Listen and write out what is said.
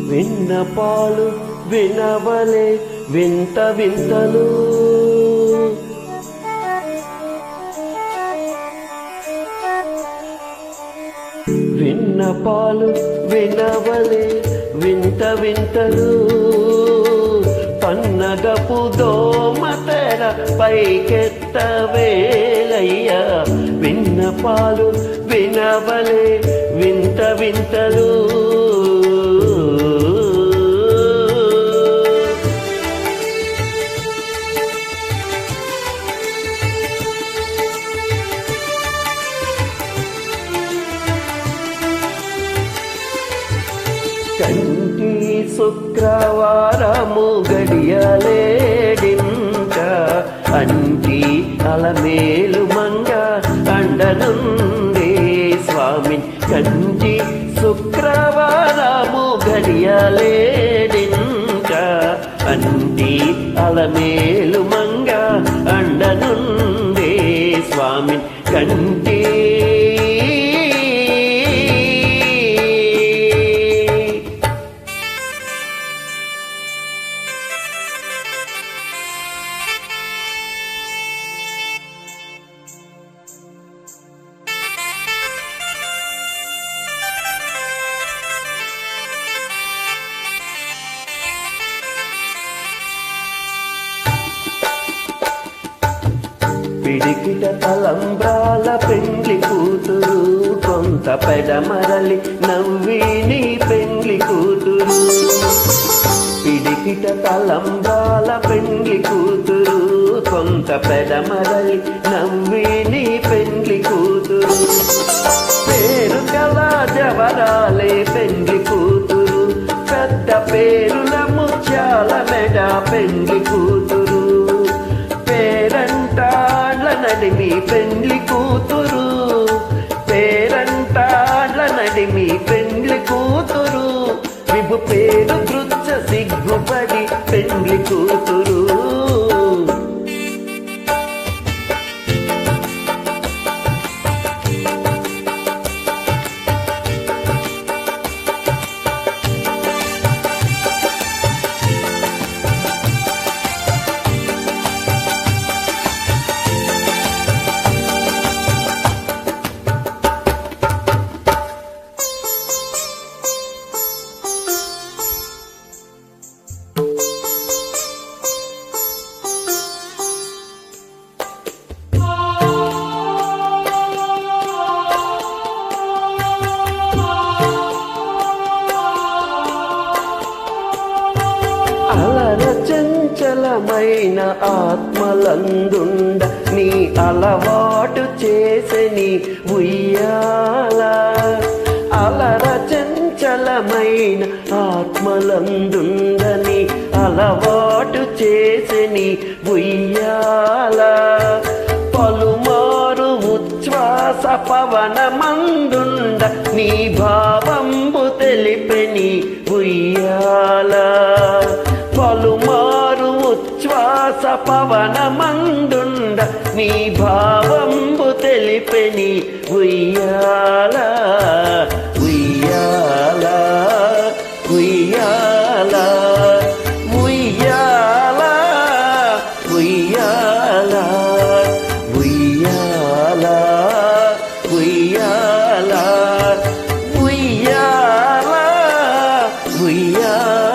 విన్నపాలు వినవలే వింత వింతలు విన్నపాలు వినవలే వింత వింతలు పన్నగపు దోమ తెర పైకెత్తవేలయ్యా విన్నపాలు వినవలే వింత వింతలు కంటి శుక్రవారము గడియలేడింక అంటి అలమేలు మంగ అండనుండే స్వామి కంటి శుక్రవారము గడియలేడింక అంటి అలమేలు మంగ అండనుండే స్వామి కంటి పిడికిట తలంబ్రాల పెండ్లి కూతురు కొంత పెడమరలి నవ్విని పెండ్లి కూతురు పిడికిట తలంబ్రాల పెండ్లి కూతురు కొంత పెడమరలి నవ్విని పెండ్లి కూతురు పేరు కల జవరాలే పెండ్లి కూతురు పెద్ద పేరుల ముత్యాల మెడ పెండ్లి కూతురు పేరంటాళ్ళ నడిమి పెండ్లి కూతురు పేరంటాళ్ళ నడిమి పెండ్లి కూతురు విభు పేరు కృచ్చ సిగ్గుపడి పెండ్లి కూతురు చంచలమైన ఆత్మలందుండ నీ అలవాటు చేసని ఉయ్యాల అలర చంచలమైన ఆత్మలందుండ నీ అలవాటు చేసని ఉయ్యాల పలుమారు ఉచ్ఛ్వాస పవనమందుండ నీ భావంబు తెలిపెని ఉయ్యాల పలుమారు ఉచ్ఛ్వాస పవనమందుండ నీ భావంబు తెలిపెని ఉయ్యాల ఉయ్యాల ఉయ్యాల ఉయ్యాల ఉయ్యాల ఉయ్యాల ఉయ్యాల ఉయ్యాల ఉయ్యాల